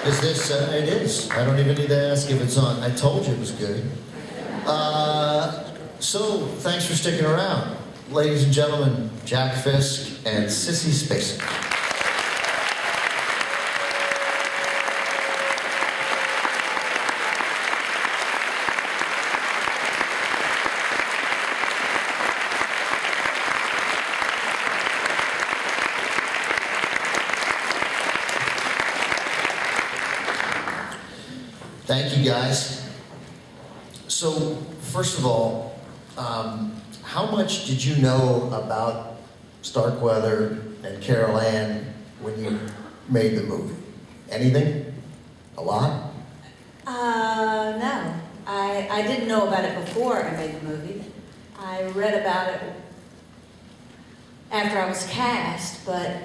Is this, it is. I don't even need to ask if it's on. I told you it was good. So, thanks for sticking around. Ladies and gentlemen, Jack Fisk and Sissy Spacek. Thank you, guys. So, first of all, how much did you know about Starkweather and Carol Ann when you made the movie? Anything? A lot? No. I didn't know about it before I made the movie. I read about it after I was cast, but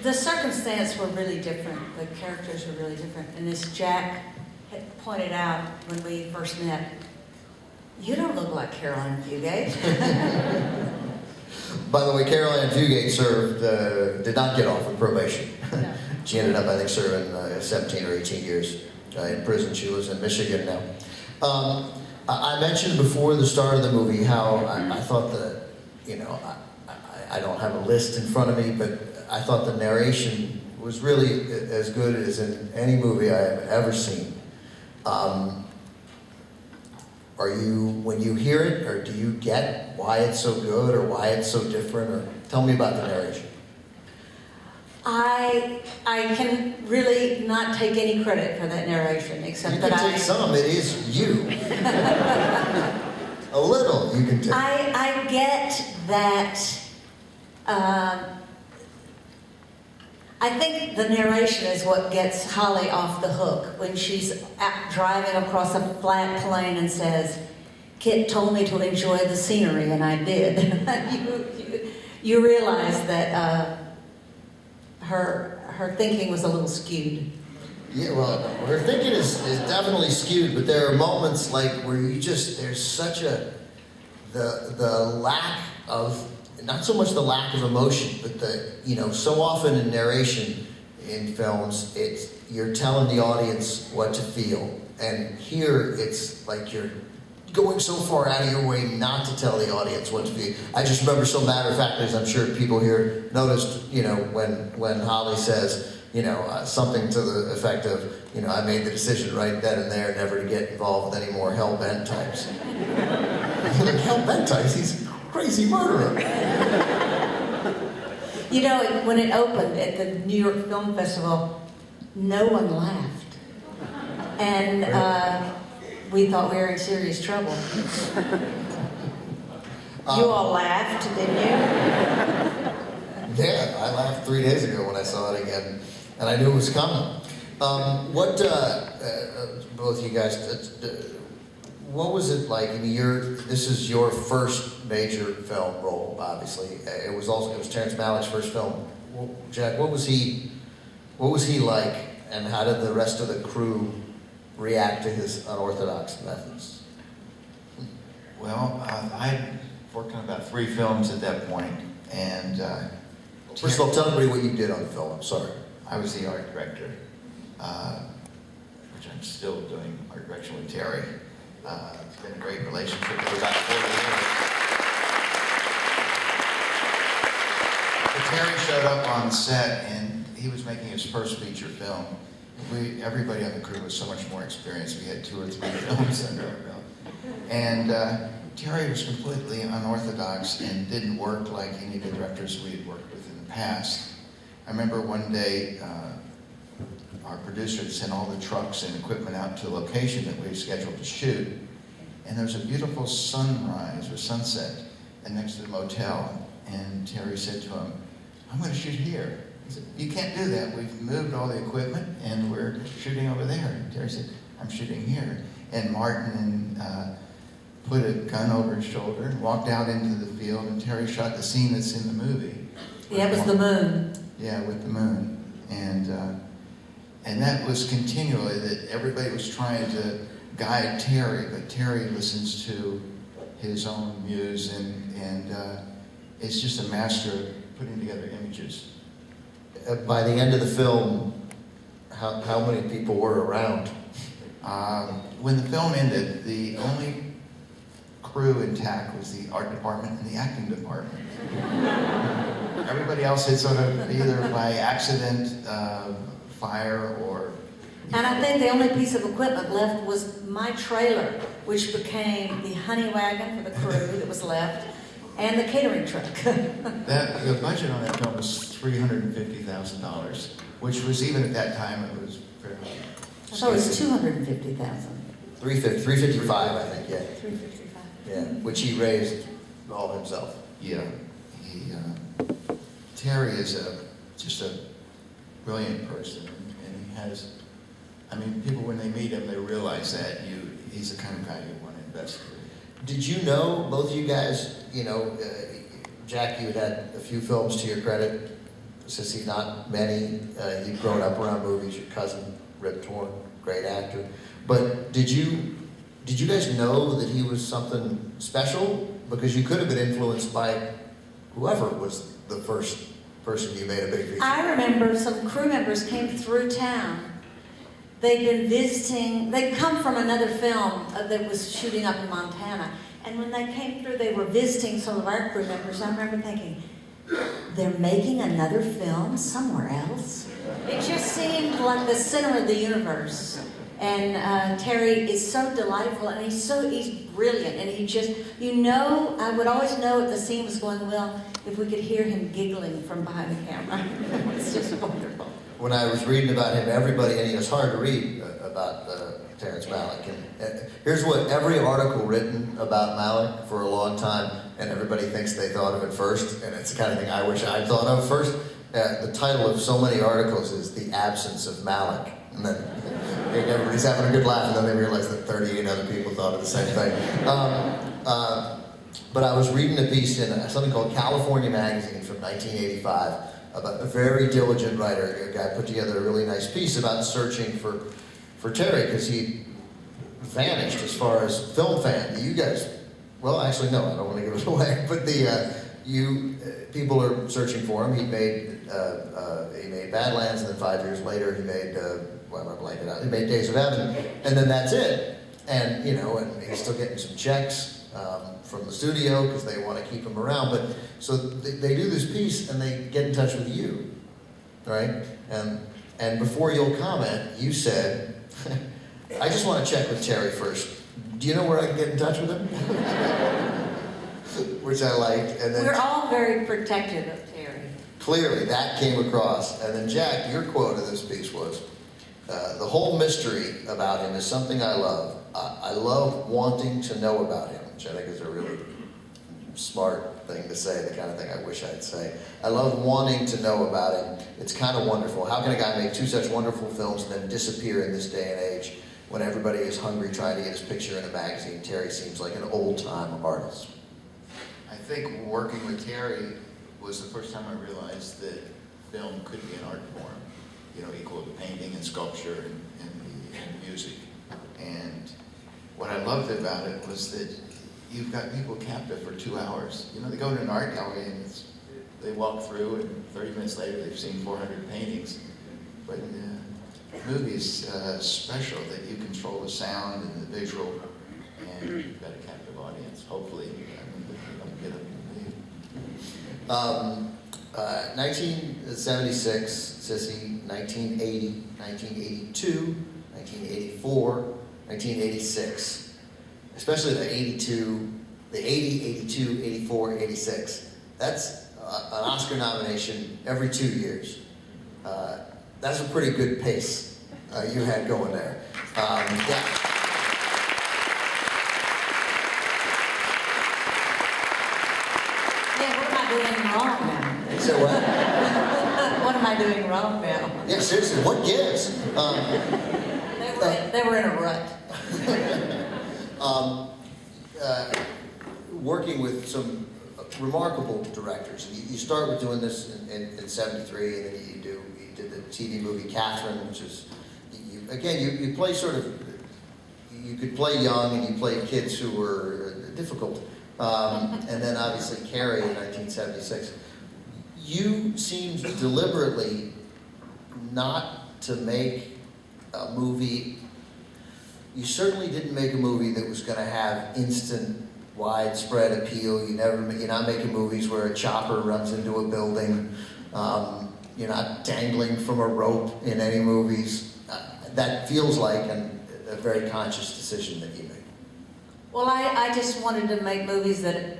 the circumstances were really different. The characters were really different. And as Jack had pointed out when we first met, you don't look like Carol Ann Fugate. By the way, Carol Ann Fugate did not get off with probation. No. She ended up, I think, serving 17 or 18 years in prison. She lives in Michigan now. I mentioned before the start of the movie how I thought that, you know, I don't have a list in front of me, but I thought the narration was really as good as in any movie I have ever seen. Are you, when you hear it, or do you get why it's so good or why it's so different? Or tell me about the narration. I can really not take any credit for that narration, except that You can take some, it is you. A little, you can take. I get that. I think the narration is what gets Holly off the hook when she's out driving across a flat plain and says, "Kit told me to enjoy the scenery, and I did." you realize that her thinking was a little skewed. Yeah, well, her thinking is definitely skewed, but there are moments like where you just, there's such the lack of, not so much the lack of emotion, but so often in narration in films, you're telling the audience what to feel. And here, it's like you're going so far out of your way not to tell the audience what to feel. I just remember so matter-of-factly, as I'm sure people here noticed, when Holly says, something to the effect of, I made the decision right then and there never to get involved with any more hell-bent types. Like, hell-bent types? He's a crazy murderer. When it opened at the New York Film Festival, no one laughed. And we thought we were in serious trouble. You all laughed, didn't you? Yeah, I laughed 3 days ago when I saw it again, and I knew it was coming. Both you guys, what was it like? I mean, this is your first major film role, obviously. It was Terrence Malick's first film. Jack, what was he like, and how did the rest of the crew react to his unorthodox methods? Well, I worked on about 3 films at that point, and first of all, tell everybody what you did on the film. I'm sorry. I was the art director, which I'm still doing art direction with Terry. It's been a great relationship for about 4 years. But Terry showed up on set, and he was making his first feature film. Everybody on the crew was so much more experienced. We had 2 or 3 films under our belt. And Terry was completely unorthodox and didn't work like any of the directors we had worked with in the past. I remember one day, our producer had sent all the trucks and equipment out to a location that we had scheduled to shoot. And there was a beautiful sunrise or sunset next to the motel. And Terry said to him, "I'm going to shoot here." He said, "You can't do that. We've moved all the equipment and we're shooting over there." And Terry said, "I'm shooting here." And Martin put a gun over his shoulder and walked out into the field, and Terry shot the scene that's in the movie. Yeah, it was the moon. Yeah, with the moon. And that was continually that everybody was trying to guide Terry, but Terry listens to his own muse, and it's just a master of putting together images. By the end of the film, how many people were around? When the film ended, the only crew intact was the art department and the acting department. Everybody else had sort of either by accident, fire, or... And I think the only piece of equipment left was my trailer, which became the honey wagon for the crew that was left, and the catering truck. The budget on that film was $350,000, which was, even at that time, it was fairly... So it was 250,000. 355, I think, yeah. 355. Yeah, which he raised all himself. Yeah. Terry is just a brilliant person, and he has... I mean, people, when they meet him, they realize that he's the kind of guy you want to invest in. Did you know, both of you guys, Jack, you had a few films to your credit. Sissy, not many. You've grown up around movies. Your cousin, Rip Torn, great actor. But did you guys know that he was something special? Because you could have been influenced by whoever was the first person you made a big feature. I remember some crew members came through town. They'd been visiting, they'd come from another film that was shooting up in Montana. And when they came through, they were visiting some of our crew members. I remember thinking, they're making another film somewhere else? It just seemed like the center of the universe. And Terry is so delightful, and he's brilliant, and he just, I would always know if the scene was going well if we could hear him giggling from behind the camera. It's just wonderful. When I was reading about him, everybody, and it's hard to read about Terrence Malick. And here's what every article written about Malick for a long time, and everybody thinks they thought of it first, and it's the kind of thing I wish I'd thought of first. The title of so many articles is The Absence of Malick. And then everybody's having a good laugh, and then they realize that 38 other people thought of the same thing. But I was reading a piece in something called California Magazine from 1985 about a very diligent writer. A guy put together a really nice piece about searching for Terry, because he vanished as far as film fan. You guys, well, actually, no, I don't want to give it away, but people are searching for him. He made Badlands, and then 5 years later he made, I'm blanking out, he made Days of Heaven, and then that's it. And, and he's still getting some checks from the studio because they want to keep him around. But so they do this piece and they get in touch with you, right? And before you'll comment, you said, I just want to check with Terry first. Do you know where I can get in touch with him? Which I liked. And then we're all very protective of Terry. Clearly, that came across. And then, Jack, your quote of this piece was, the whole mystery about him is something I love. I love wanting to know about him, which I think is a really smart thing to say, the kind of thing I wish I'd say. I love wanting to know about him. It's kind of wonderful. How can a guy make two such wonderful films and then disappear in this day and age when everybody is hungry trying to get his picture in a magazine? Terry seems like an old-time artist. I think working with Terry was the first time I realized that film could be an art form, equal to painting and sculpture and music. And what I loved about it was that you've got people captive for 2 hours. They go to an art gallery and they walk through, and 30 minutes later they've seen 400 paintings. But the movie is special that you control the sound and the visual, and you've got a captive audience, hopefully. You don't get them. 1976, Sissy, 1980, 1982, 1984, 1986. Especially the 82, the 80, 82, 84, 86. That's an Oscar nomination every 2 years. That's a pretty good pace you had going there. Yeah. Doing wrong now. So what? What am I doing wrong now? Yeah, seriously, what gives? They were in a rut. Working with some remarkable directors. You start with doing this in 73, and then you did the TV movie Catherine, which is, you play sort of, you could play young and you played kids who were difficult. And then obviously Carrie in 1976. You seemed deliberately not to make a movie. You certainly didn't make a movie that was going to have instant, widespread appeal. You're not making movies where a chopper runs into a building. You're not dangling from a rope in any movies. That feels like a very conscious decision that you made. Well, I just wanted to make movies that,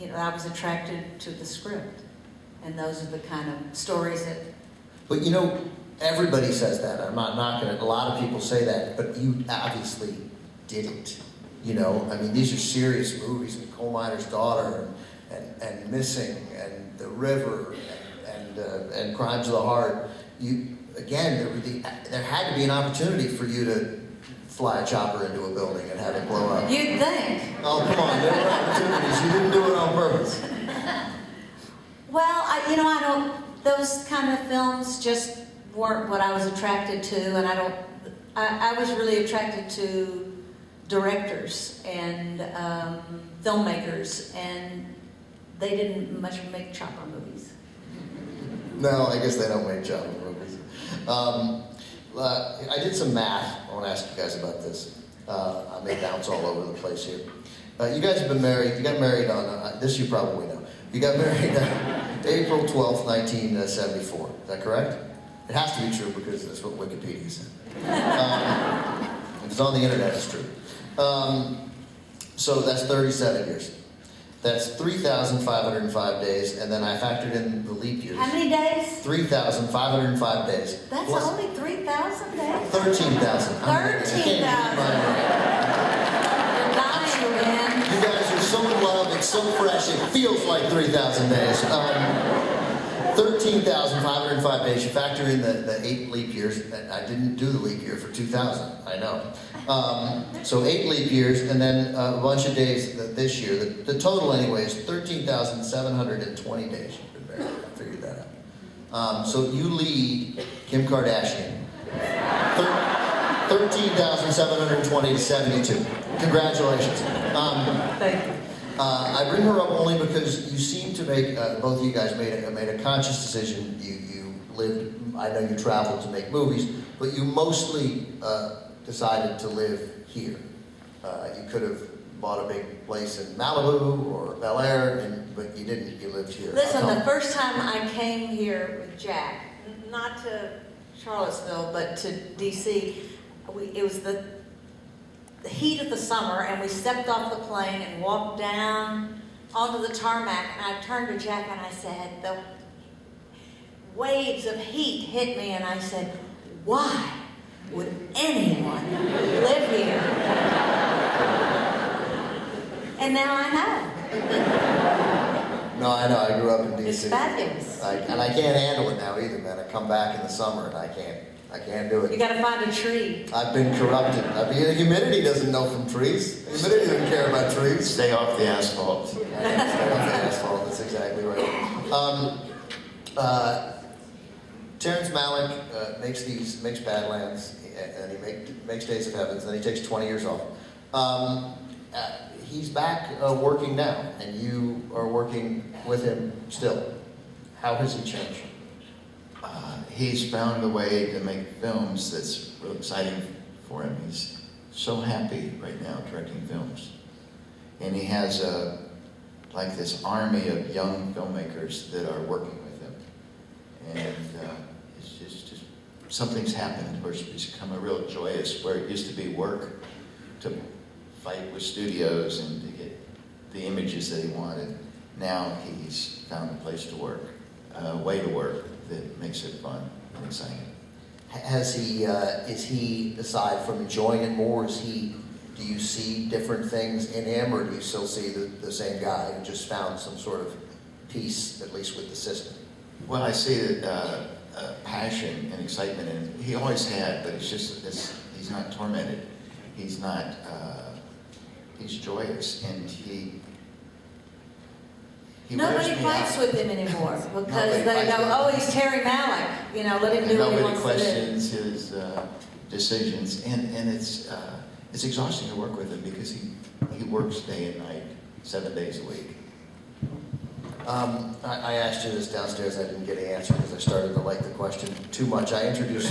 I was attracted to the script. And those are the kind of stories that... But everybody says that. I'm not knocking it. A lot of people say that, but you obviously didn't. These are serious movies, and Coal Miner's Daughter, and Missing, and The River, and Crimes of the Heart. There had to be an opportunity for you to fly a chopper into a building and have it blow up. You'd think. Oh, come on, there were opportunities. You didn't do it on purpose. Well, I don't, those kind of films just weren't what I was attracted to, and I was really attracted to directors and filmmakers, and they didn't much make chopper movies. No, I guess they don't make chopper movies. I did some math. I want to ask you guys about this. I may bounce all over the place here. You guys have been married. You got married on, this you probably know. You got married April 12th, 1974. Is that correct? It has to be true because that's what Wikipedia said. If it's on the internet, it's true. So that's 37 years. That's 3,505 days, and then I factored in the leap years. How many days? 3,505 days. That's plus only 3,000 days? 13,000. 13,000. You're dying, man. You guys are so in love, it's so fresh, it feels like 3,000 days. 13,505 days. You factor in the 8 leap years. I didn't do the leap year for 2000, I know. So 8 leap years, and then a bunch of days this year. The total, anyway, is 13,720 days you've been married. I figured that out. So you lead Kim Kardashian 13,720 to 72. Congratulations. Thank you. I bring her up only because you seem to make, both of you guys made a conscious decision. You lived, I know you traveled to make movies, but you mostly decided to live here. You could have bought a big place in Malibu or Bel Air, but you didn't. You lived here. Listen, the first time I came here with Jack, not to Charlottesville, but to D.C., it was the heat of the summer, and we stepped off the plane and walked down onto the tarmac, and I turned to Jack and I said, the waves of heat hit me, and I said, why would anyone live here? And now I know. No, I know. I grew up in D.C. It's fabulous. And I can't handle it now either, man. I come back in the summer and I can't do it. You got to find a tree. I've been corrupted. The humidity doesn't know from trees. The humidity doesn't care about trees. Stay off the asphalt. Stay off the asphalt. That's exactly right. Terrence Malick makes Badlands, and he makes Days of Heavens, and then he takes 20 years off. He's back working now, and you are working with him still. How has he changed? He's found a way to make films that's real exciting for him. He's so happy right now directing films. And he has this army of young filmmakers that are working with him. And it's just something's happened where it's become a real joyous, where it used to be work to fight with studios and to get the images that he wanted. Now he's found a place to work, a way to work that makes it fun and exciting. Has he, is he, aside from enjoying it more, do you see different things in him, or do you still see the same guy who just found some sort of peace, at least with the system? Well, I see that passion and excitement in him. He always had, but it's just, he's not tormented. He's not, he's joyous, and he Nobody fights with him anymore because they go, oh, he's Terry Malick. Let him do what he wants to do. Nobody questions his decisions, and it's exhausting to work with him because he works day and night, 7 days a week. I asked you this downstairs. I didn't get an answer because I started to like the question too much. I introduced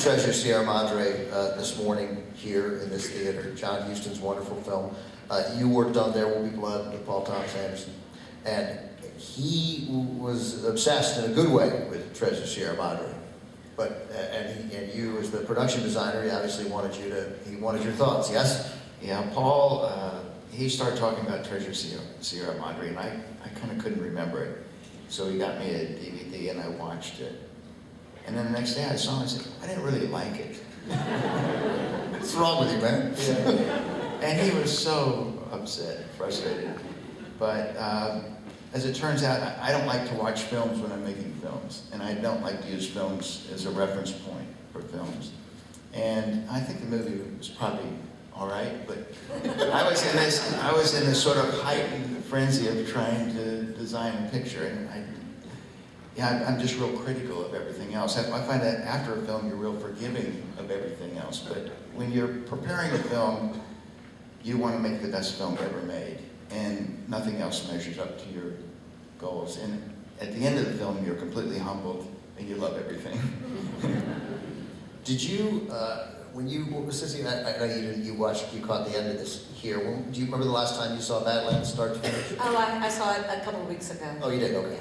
Treasure Sierra Madre this morning here in this theater. John Huston's wonderful film. You worked on There Will Be Blood with Paul Thomas Anderson, and he was obsessed in a good way with Treasure Sierra Madre. But and you, as the production designer, he obviously wanted your thoughts. Yes. Yeah, Paul. He started talking about Treasure Sierra Madre, and I kind of couldn't remember it. So he got me a DVD, and I watched it. And then the next day I saw it, and I said, I didn't really like it. What's wrong with you, man? Yeah. And he was so upset, frustrated. But as it turns out, I don't like to watch films when I'm making films, and I don't like to use films as a reference point for films. And I think the movie was probably all right, but I was in this sort of heightened frenzy of trying to design a picture, and I'm just real critical of everything else. I find that after a film, you're real forgiving of everything else, but when you're preparing a film, you want to make the best film ever made, and nothing else measures up to your goals. And at the end of the film, you're completely humbled, and you love everything. Did you? When you, Sissy, I know you caught the end of this here. Do you remember the last time you saw Badlands start to finish? Oh, I saw it a couple of weeks ago. Oh, you did? Okay.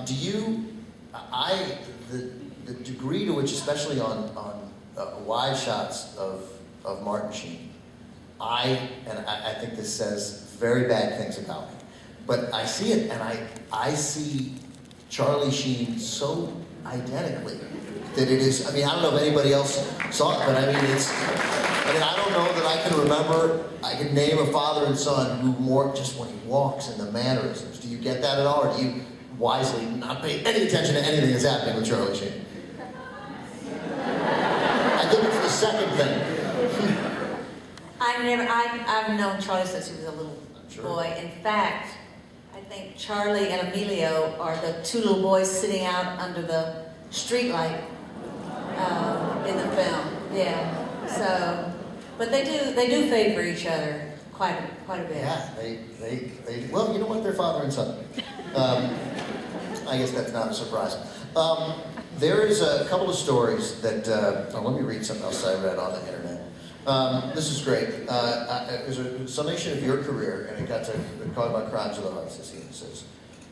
Do you, the degree to which, especially on wide shots of Martin Sheen, I think this says very bad things about me, but I see it, and I see Charlie Sheen so identically that it is, I don't know if anybody else saw it, but I don't know that I can remember, I can name a father and son who more, just when he walks and the mannerisms. Do you get that at all, or do you wisely not pay any attention to anything that's happening with Charlie Sheen? I think it's the second thing. I've known Charlie since he was a little boy. In fact, I think Charlie and Emilio are the two little boys sitting out under the streetlight in the film. Yeah. So, but they do favor each other quite a bit. Yeah, they well, you know what? They're father and son. I guess that's not a surprise. There is a couple of stories that, let me read something else I read on the internet. This is great. It was a summation of your career, and it got to called about Crimes of the Heart. Sissy says,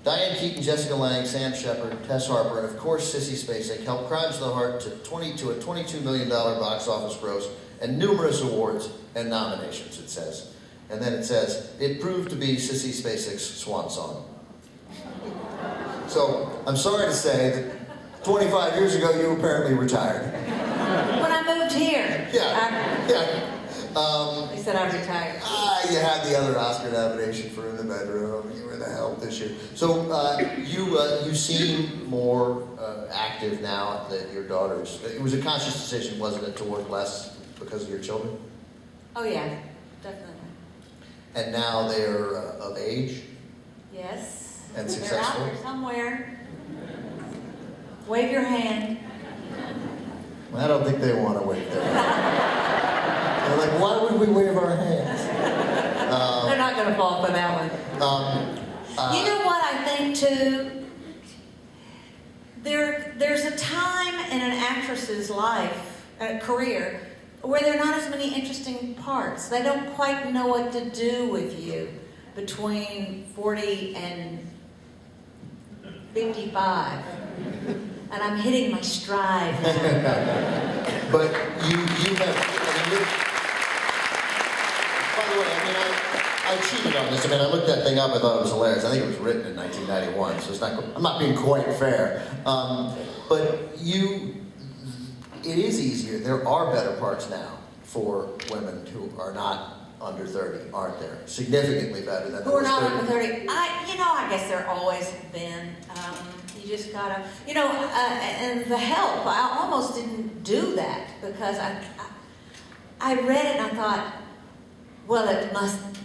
Diane Keaton, Jessica Lange, Sam Shepard, Tess Harper, and of course Sissy Spacek helped Crimes of the Heart to a $22 million box office gross and numerous awards and nominations, it says. And then it says, it proved to be Sissy Spacek's swan song. So, I'm sorry to say that 25 years ago you apparently retired. When I moved here. Yeah. They said I retired. You had the other Oscar nomination for In the Bedroom. You were the help this year. So you seem more active now that your daughters. It was a conscious decision, wasn't it, to work less because of your children? Oh yeah, definitely. And now they're of age. Yes. And They're successful. out there somewhere. Wave your hand. Well, I don't think they want to wave their hand. They're like, why would we wave our hands? They're not going to fall for that one. You know what I think too? There's a time in an actress's life, career, where there are not as many interesting parts. They don't quite know what to do with you between 40 and 55. And I'm hitting my stride now. But you have. By the way, I cheated on this. I looked that thing up. I thought it was hilarious. I think it was written in 1991, so I'm not being quite fair. But it is easier. There are better parts now for women who are not under 30, aren't there? Significantly better than Who are not 30. under 30. I guess there always have been. You just gotta, and the help. I almost didn't do that because I read it and I thought, well,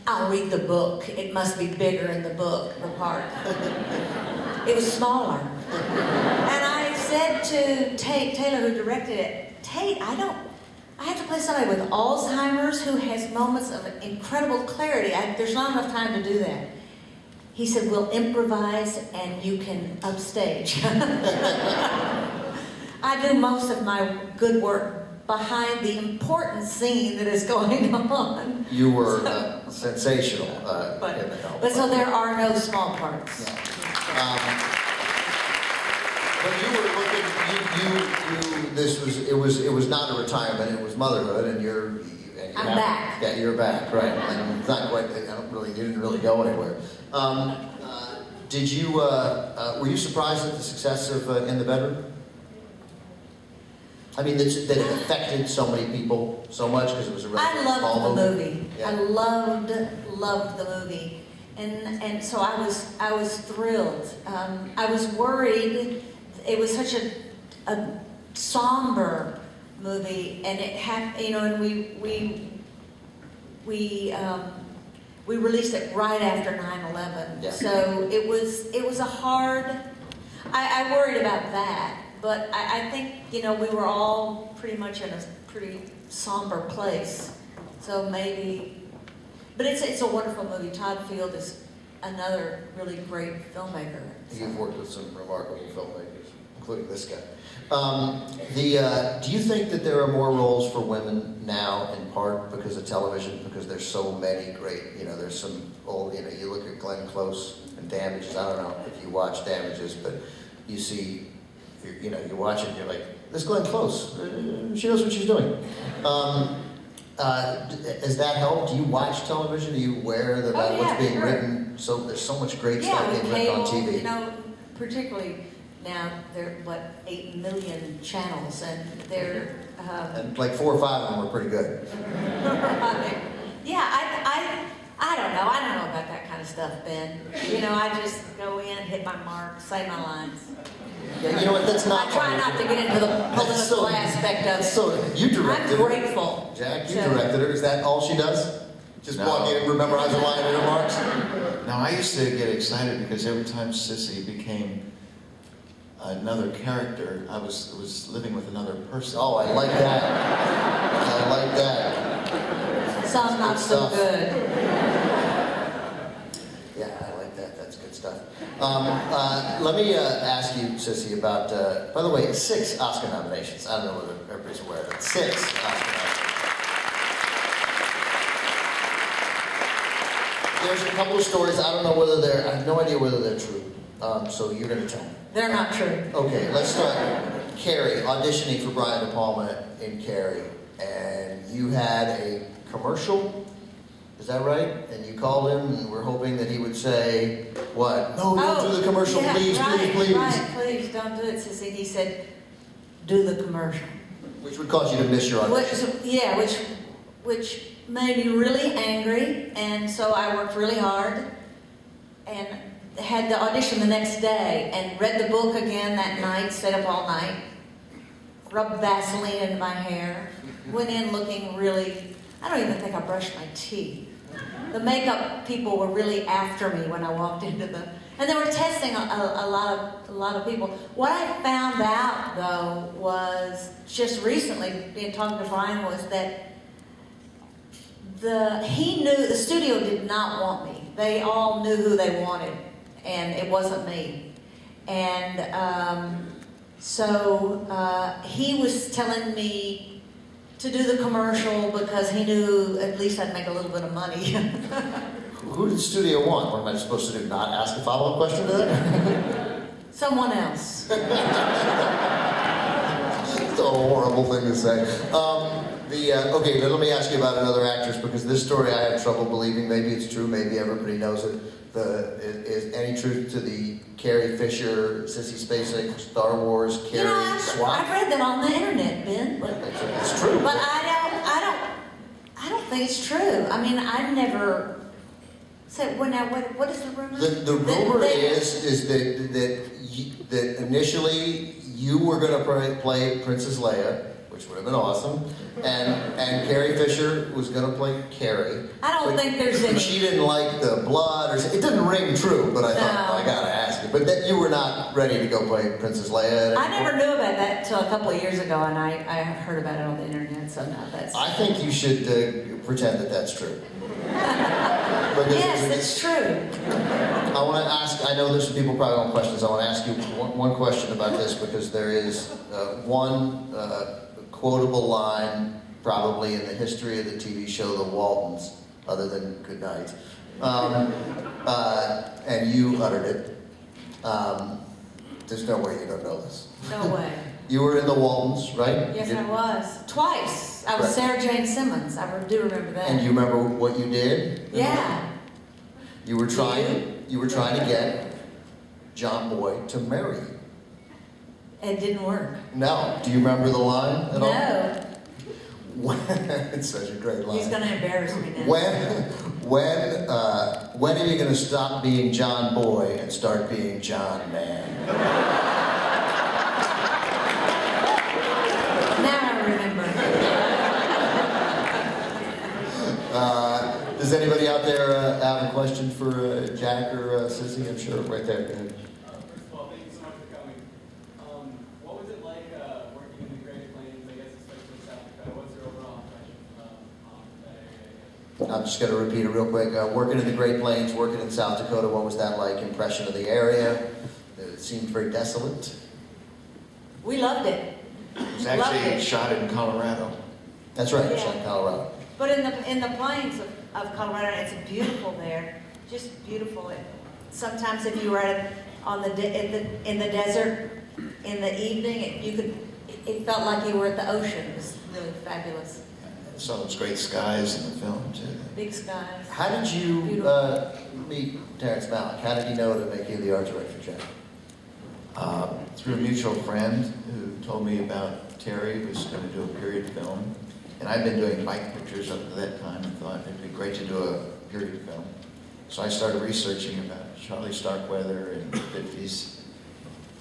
I'll read the book. It must be bigger in the book, the part. It was smaller. And I said to Tate Taylor, who directed it, Tate, I have to play somebody with Alzheimer's who has moments of incredible clarity. There's not enough time to do that. he said, we'll improvise and you can upstage. I do most of my good work behind the important scene that is going on. You were sensational in the help. But so there are no small parts. Yeah. But you were looking. It was not a retirement. It was motherhood, and I'm back. Yeah, you're back, right? And it's not quite. You didn't really go anywhere. Did you? Were you surprised at the success of In the Bedroom? I mean, that it affected so many people so much because it was a relatively small I loved the movie. Yeah. I loved the movie, and so I was thrilled. I was worried. It was such a somber movie, and it had, and we released it right after 9/11. Yeah. So it was a hard. I worried about that. But I think, we were all pretty much in a pretty somber place. So maybe, but it's a wonderful movie. Todd Field is another really great filmmaker. You've worked with some remarkable filmmakers, including this guy. Do you think that there are more roles for women now, in part because of television? Because there's so many great, there's some old, you look at Glenn Close and Damages. I don't know if you watch Damages, but you see. You watch it and you're like, this Glenn Close, she knows what she's doing. Has that helped? Do you watch television? Are you aware about what's being written? So there's so much great stuff being written on TV. Particularly now there are 8 million channels, and they're and like 4 or 5 of them were pretty good. Yeah, I don't know. I don't know about that kind of stuff, Ben. I just go in, hit my mark, say my lines. Yeah, you know what? That's not. I try not to get into the political aspect of it. So you directed. I'm grateful. Jack, you directed her. Is that all she does? Just walk in and memorize a line and remarks? No, I used to get excited because every time Sissy became another character, I was living with another person. Oh, I like that. I like that. Some not so good. Yeah, I like that. That's good stuff. Let me ask you, Sissy, about, by the way, 6 Oscar nominations. I don't know whether everybody's aware of it. 6 Oscar nominations. There's a couple of stories. I don't know whether I have no idea whether they're true. So you're going to tell me. They're not true. Okay, let's start. Carrie, auditioning for Brian De Palma in Carrie. And you had a commercial. Is that right? And you called him and we're hoping that he would say, what? No, don't do the commercial, please, please. Right, please, don't do it, Sissy. He said, do the commercial. Which would cause you to miss your audition. Which made me really angry, and so I worked really hard and had the audition the next day and read the book again that night, stayed up all night, rubbed Vaseline in my hair, went in looking really, I don't even think I brushed my teeth. The makeup people were really after me when I walked into and they were testing a lot of people. What I found out though was just recently, being talking to Brian, was that he knew the studio did not want me. They all knew who they wanted, and it wasn't me. And so he was telling me to do the commercial because he knew at least I'd make a little bit of money. Who did the studio want? What am I supposed to do? Not ask a follow-up question to that? Someone else. It's a horrible thing to say. Okay, now let me ask you about another actress, because this story I have trouble believing. Maybe it's true, maybe everybody knows it. Is any truth to the Carrie Fisher, Sissy Spacek, Star Wars, Carrie swap? I've read that on the internet, Ben. It's true. But I don't think it's true. I mean, I never said. Well, now what is the rumor? The rumor is that initially you were going to play Princess Leia, which would have been awesome, and Carrie Fisher was going to play Carrie. I don't think there's any. She didn't like the blood, it didn't ring true. But I thought, I gotta ask you. But that you were not ready to go play Princess Leia. I never knew about that until a couple of years ago, and I heard about it on the internet. So now that's. I think you should pretend that that's true. Yes, it's true. I want to ask, I know there's some people probably want questions. I want to ask you one question about this because there is one quotable line probably in the history of the TV show The Waltons, other than Good Night. And you uttered it. There's no way you don't know this. No way. You were in The Waltons, right? Yes, I was. Twice. I was Right. Sarah Jane Simmons. I do remember that. And you remember what you did? Yeah. You were trying to get John Boy to marry you. It didn't work. No. Do you remember the line at all? No. It's such a great line. He's going to embarrass me now. When are you going to stop being John Boy and start being John Man? Now I remember. Does anybody out there have a question for Jack or Sissy? I'm sure right there. Go ahead. First of all, thank you so much for coming. What was it like working in the Great Plains, I guess especially South Dakota? What's your overall impression on that area? I'm just going to repeat it real quick. Working in the Great Plains, working in South Dakota, what was that like? Impression of the area? It seemed very desolate. We loved it. It was Loved actually it. shot in Colorado. That's right, Yeah. shot in Colorado. But in the plains of Colorado, it's beautiful there. Just beautiful. Sometimes if you were in the desert in the evening, it felt like you were at the ocean. It was really fabulous. Saw those great skies in the film too. Big skies. How did you Beautiful. meet Terrence Malick? How did he know to make you the art director, Jack? Through a mutual friend who told me about Terry, who was going to do a period film. And I'd been doing bike pictures up to that time and thought it'd be great to do a period film. So I started researching about Charlie Starkweather in the 50s.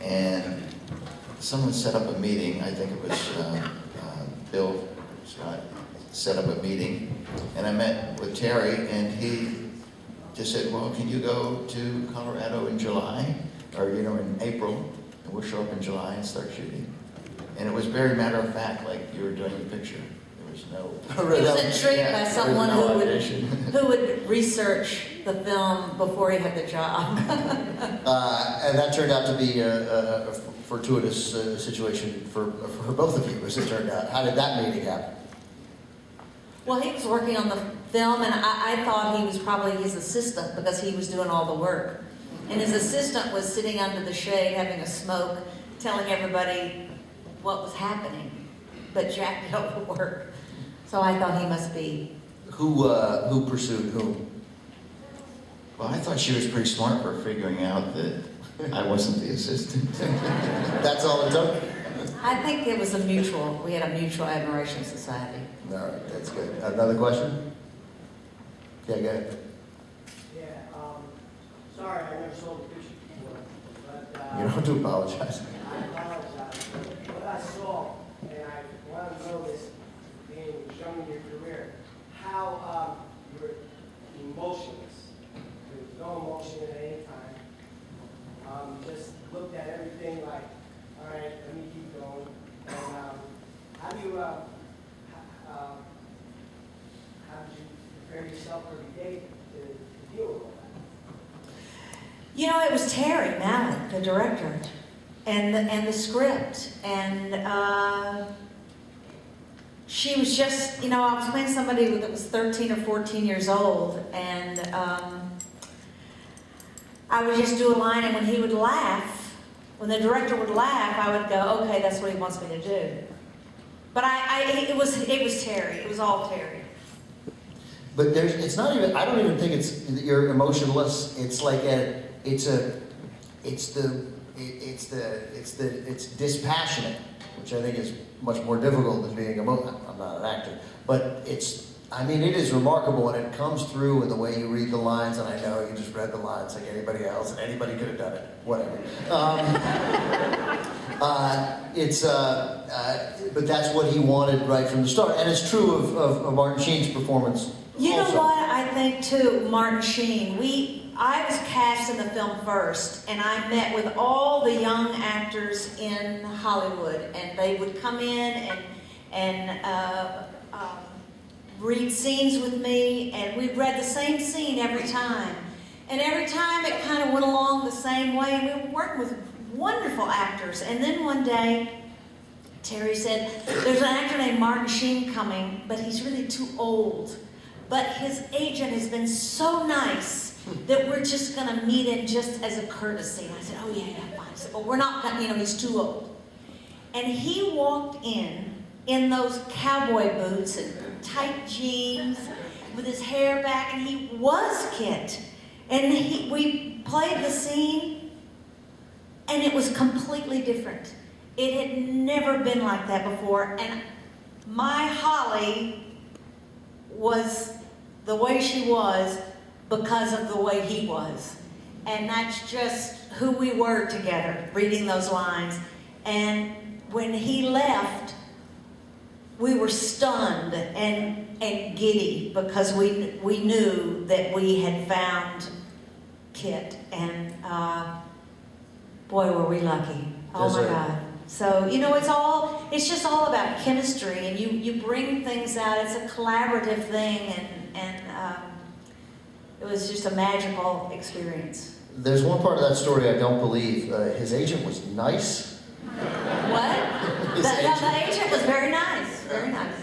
And someone set up a meeting, I think it was Bill Scott, set up a meeting. And I met with Terry and he just said, well, can you go to Colorado in July? Or, in April, and we'll show up in July and start shooting. And it was very matter of fact, like you were doing the picture. There was no... He was intrigued by someone there was no who audition. would research the film before he had the job. And that turned out to be a fortuitous situation for both of you, as it turned out. How did that meeting happen? Well, he was working on the film, and I thought he was probably his assistant because he was doing all the work. And his assistant was sitting under the shade having a smoke, telling everybody what was happening. But Jack did all the work. So I thought he must be. Who pursued whom? Well, I thought she was pretty smart for figuring out that I wasn't the assistant. That's all it took? I think it was we had a mutual admiration society. All right, that's good. Another question? Yeah, go ahead. Yeah, sorry, I never saw the picture before, but, You don't have to apologize. I apologize. What I saw, and I want to know this, being young in your career, how, you're emotionless. There's no emotion at any time. Just looked at everything like, all right, let me keep going. And, how do you, how did you prepare yourself every day to deal with all that? It was Terry Malick, the director, and the script. And she was just, I was playing somebody that was 13 or 14 years old, and I would just do a line, and when he would laugh, when the director would laugh, I would go, okay, that's what he wants me to do. But it was Terry. It was all Terry. But it's not even, I don't even think you're emotionless. It's like it's dispassionate, which I think is much more difficult than being emotional. I'm not an actor, but it is remarkable, and it comes through in the way you read the lines, and I know you just read the lines like anybody else, and anybody could have done it, whatever. But that's what he wanted right from the start, and it's true of Martin Sheen's performance. You also. know what I think too, Martin Sheen, I was cast in the film first, and I met with all the young actors in Hollywood, and they would come in and read scenes with me, and we'd read the same scene every time. And every time it kind of went along the same way, and we were working with wonderful actors. And then one day, Terry said, there's an actor named Martin Sheen coming, but he's really too old. But his agent has been so nice that we're just going to meet him just as a courtesy. And I said, oh, yeah, fine. I said, well, we're not going to, he's too old. And he walked in those cowboy boots and tight jeans, with his hair back, and he was Kit. And we played the scene, and it was completely different. It had never been like that before, and my Holly was the way she was because of the way he was. And that's just who we were together, reading those lines. And when he left, we were stunned and giddy because we knew that we had found Kit, and boy, were we lucky. Oh my God. So, it's just all about chemistry, and you bring things out. It's a collaborative thing, and it was just a magical experience. There's one part of that story I don't believe. His agent was nice. What? The agent was very nice. Very nice.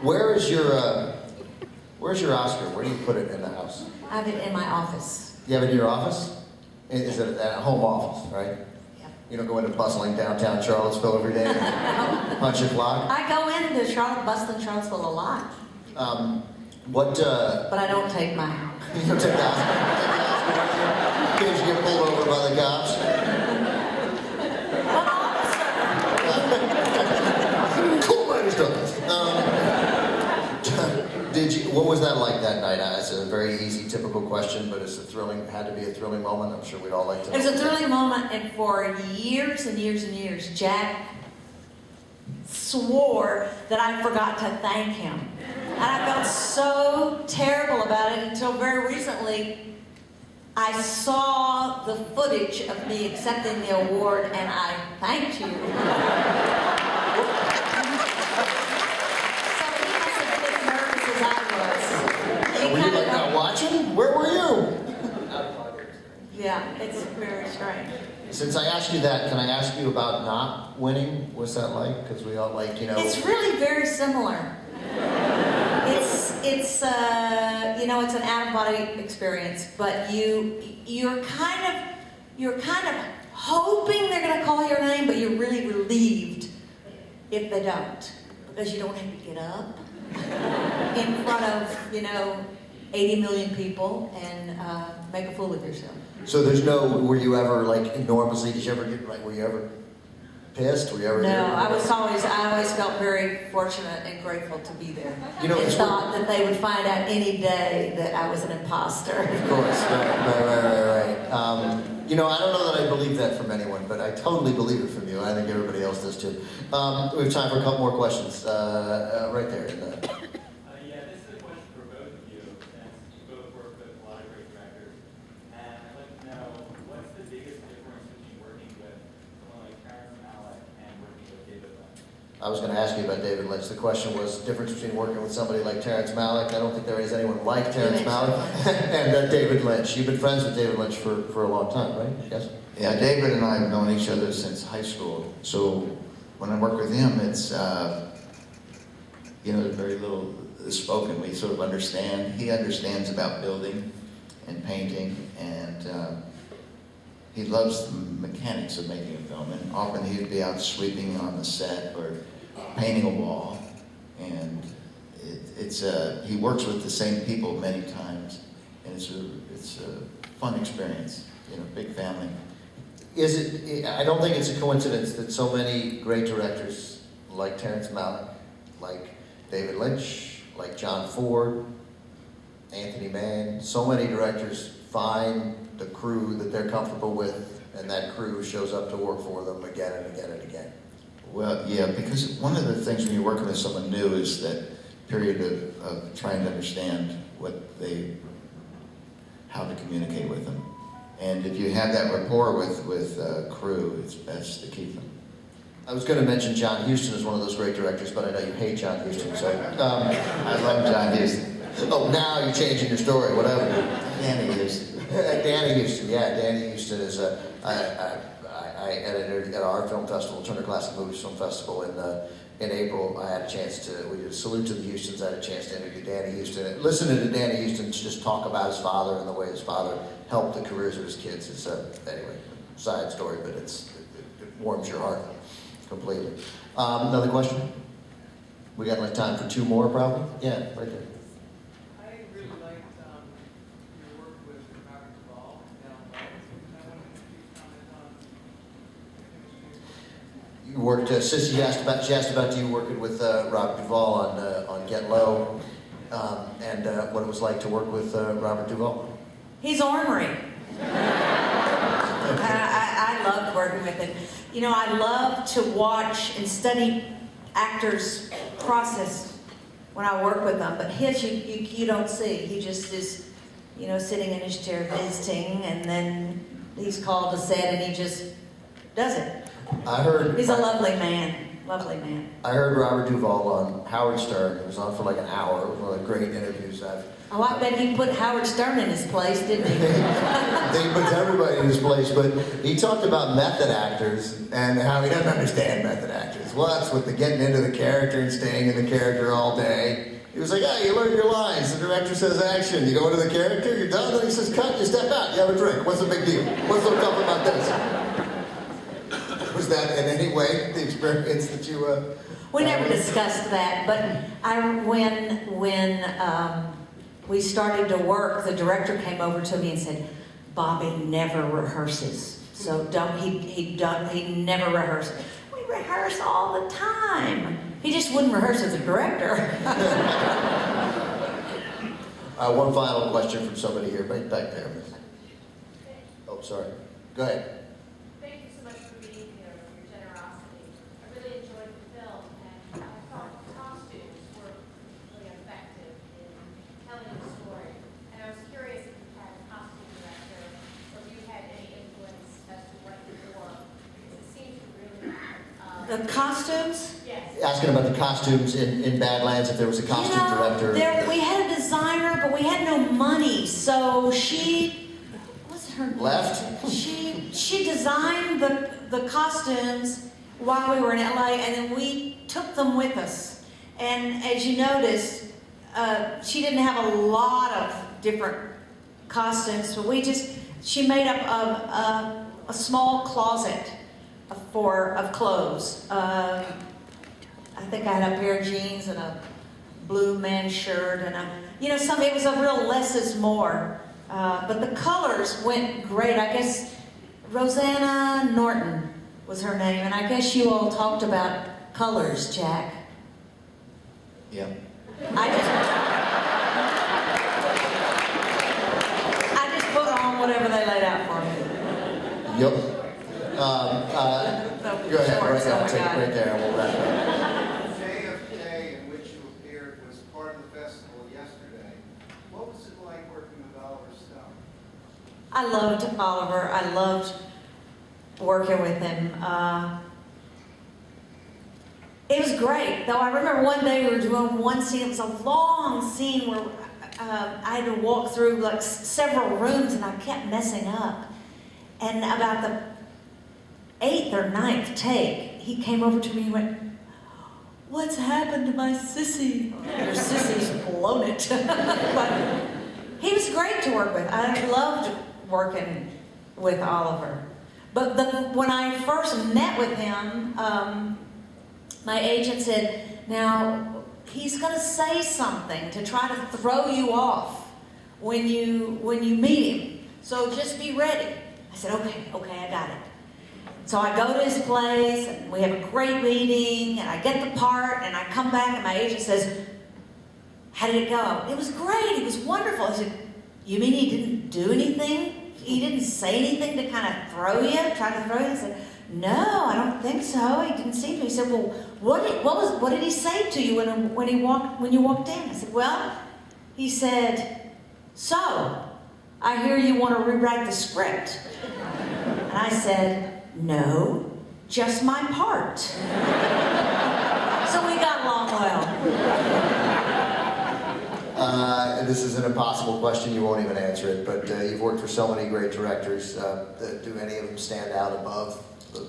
Where's your Oscar? Where do you put it in the house? I have it in my office. You have it in your office? Is it at a home office, right? Yeah. You don't go into bustling downtown Charlottesville every day and punch your clock? I go into bustling Charlottesville a lot. But I don't take my house. You don't take the Oscar? In case you get pulled over by the cops? Well, officer! Cool miners what was that like that night? It's a very easy, typical question, but had to be a thrilling moment. I'm sure we'd all like to know. It was a thrilling moment, and for years and years and years, Jack swore that I forgot to thank him. And I felt so terrible about it until very recently I saw the footage of me accepting the award, and I thanked you. Were you like not watching? Where were you? Yeah, it's very strange. Since I asked you that, can I ask you about not winning? What's that like? Because we all It's really very similar. It's an out-of-body experience, but you're kind of hoping they're going to call your name, but you're really relieved if they don't, because you don't have to get up in front of 80 million people and make a fool of yourself. So were you ever enormously, were you ever pissed? Were you ever? No, I always felt very fortunate and grateful to be there. And thought that they would find out any day that I was an imposter. Of course, right. I don't know that I believe that from anyone, but I totally believe it from you. I think everybody else does too. We have time for a couple more questions. Right there. Yeah, this is a question for both of you, since you both work with a lot of great directors. And I'd like to know, what's the biggest difference between working with someone like Terrence Malick and working with David Lynch? I was going to ask you about David Lynch. The question was difference between working with somebody like Terrence Malick. I don't think there is anyone like Terrence Malick. And David Lynch. You've been friends with David Lynch for a long time, right? Yes? Yeah, David and I have known each other since high school. So when I work with him, it's, very little is spoken. We sort of understand. He understands about building and painting, and he loves the mechanics of making a film. And often he'd be out sweeping on the set or painting a wall. And he works with the same people many times, and it's a fun experience. Big family. I don't think it's a coincidence that so many great directors like Terrence Malick, like David Lynch, like John Ford, Anthony Mann, so many directors find the crew that they're comfortable with, and that crew shows up to work for them again and again and again. Well, yeah, because one of the things when you're working with someone new is that period of trying to understand how to communicate with them. And if you have that rapport with crew, it's best to keep them. I was going to mention John Huston as one of those great directors, but I know you hate John Huston, so... I love John Huston. Oh, now you're changing your story, whatever. Danny Huston. Danny Huston, yeah. Danny Huston is I edited at our film festival, Turner Classic Movies Film Festival in April. I had a chance to, we did a salute to the Hustons. I had a chance to interview Danny Huston. Listening to Danny Huston just talk about his father and the way his father helped the careers of his kids. It's anyway, side story, but it warms your heart completely. Another question? We got like time for two more, probably? Yeah, right there. I really liked your work with Robert Duvall down Badlands. I wanted to comment on You worked, Sissy asked about you working with Robert Duvall on Get Low, and what it was like to work with Robert Duvall. He's ornery. I loved working with him. You know, I love to watch and study actors' process when I work with them, but his you don't see. He just is, you know, sitting in his chair visiting, and then he's called to set and he just does it. He's a lovely man. Lovely man. I heard Robert Duvall on Howard Stern. It was on for like an hour. It was one of the great interviews I've... Oh, I bet he put Howard Stern in his place, didn't he? He puts everybody in his place, but he talked about method actors and how he doesn't understand method actors. What's with the getting into the character and staying in the character all day? He was like, you learn your lines. The director says action. You go into the character, you're done, and he says cut, you step out, you have a drink. What's the big deal? What's so tough about this? Was that in any way the experience that you... We never discussed that, but when we started to work, the director came over to me and said, Bobby never rehearses. So he never rehearses. We rehearse all the time. He just wouldn't rehearse as a director. One final question from somebody here, right back there. Oh, sorry. Go ahead. Thank you so much for being here, for your generosity. I really enjoyed the film, and I thought the costumes were really effective in telling the story. And I was curious if you had a costume director, or if you had any influence as to what you wore, because it seemed to really... The costumes? Yes. Asking about the costumes in Badlands, if there was a costume director. We had a designer, but we had no money, so she... What's her name? Left? She designed the costumes while we were in LA, and then we took them with us. And as you noticed, she didn't have a lot of different costumes, but she made up a small closet of clothes. I think I had a pair of jeans and a blue men's shirt, and it was a real less is more. But the colors went great. I guess Rosanna Norton was her name, and I guess you all talked about colors, Jack. Yeah. I just put on whatever they laid out for me. Yep. Go ahead, right now, take it right there, and we'll wrap it up. The JFK in which you appeared was part of the festival yesterday. What was it like working with Oliver Stone? I loved Oliver. I loved working with him. It was great, though. I remember one day we were doing one scene. It was a long scene where I had to walk through like several rooms, and I kept messing up. And about the 8th or 9th take, he came over to me and went, "What's happened to my sissy?" Your sissy's blown it. But he was great to work with. I loved working with Oliver. But when I first met with him, my agent said, "Now, he's going to say something to try to throw you off when you meet him. So just be ready." I said, okay, I got it. So I go to his place, and we have a great meeting, and I get the part, and I come back, and my agent says, "How did it go?" "It was great. It was wonderful." I said, "You mean he didn't do anything? He didn't say anything to kind of try to throw you?" I said, "No, I don't think so. He didn't seem to." He said, "Well, what did he say to you when you walked in?" I said, "Well," he said, "So, I hear you want to rewrite the script." And I said, "No, just my part. So we got along well. This is an impossible question, you won't even answer it, but you've worked for so many great directors. Do any of them stand out above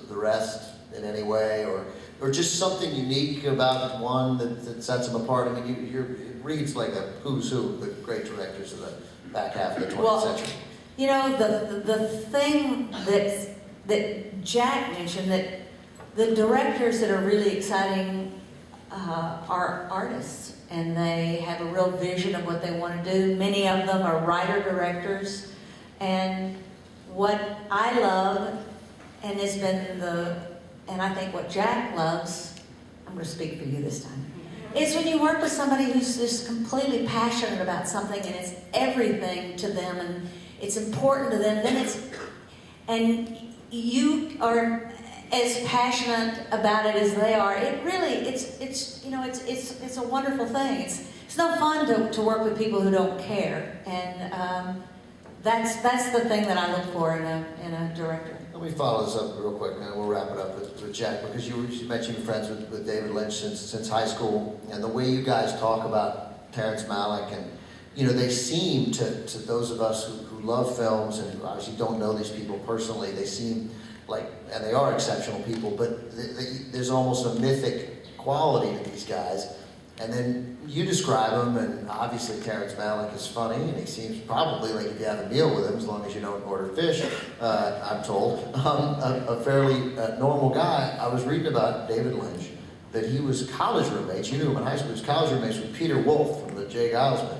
the rest in any way, or just something unique about one that sets them apart? I mean, it reads like a who's who of the great directors of the back half of the 20th century. You know, the thing that Jack mentioned, that the directors that are really exciting are artists, and they have a real vision of what they want to do. Many of them are writer-directors, and what I love, and has been and I think what Jack loves, I'm going to speak for you this time, is when you work with somebody who's just completely passionate about something, and it's everything to them, and it's important to them, and you are as passionate about it as they are. It really, it's a wonderful thing. It's no fun to work with people who don't care, and that's the thing that I look for in a director. Let me follow this up real quick, and we'll wrap it up with Jack, because you mentioned you're friends with David Lynch since high school, and the way you guys talk about Terrence Malick, and they seem to those of us who love films and who obviously don't know these people personally, they seem like, and they are exceptional people, but there's almost a mythic quality to these guys. And then you describe him, and obviously Terrence Malick is funny, and he seems probably, like if you have a meal with him, as long as you don't order fish, I'm told, a fairly normal guy. I was reading about David Lynch, that he was college roommates, you knew him in high school, he was college roommates with Peter Wolf from the J. Giles Band.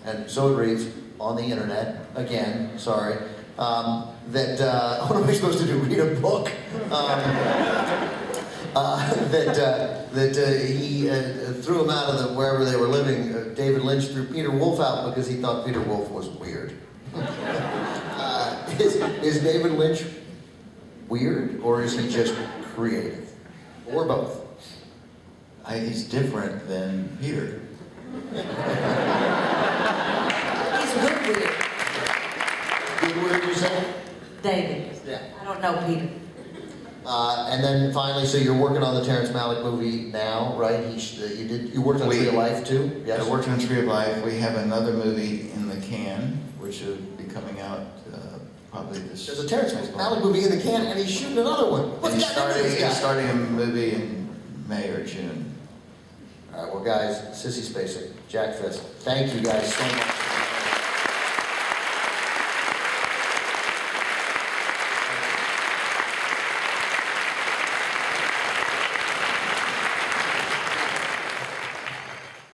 And so it reads on the internet, again, sorry, that, what am I supposed to do, read a book? That he threw him out of wherever they were living. David Lynch threw Peter Wolf out because he thought Peter Wolf was weird. Is David Lynch weird, or is he just creative? Or both? He's different than Peter. He's good weird. Good word, you say? David. Yeah. I don't know Peter. And then finally, so you're working on the Terrence Malick movie now, right? You worked on Tree of Life too? Yes. I worked on Tree of Life. We have another movie in the can, which will be coming out probably this. There's a Terrence Malick movie in the can, and he's shooting another one. What's He's got into this guy? starting a movie in May or June. All right, well, guys, Sissy Spacek, Jack Fisk, thank you guys so much.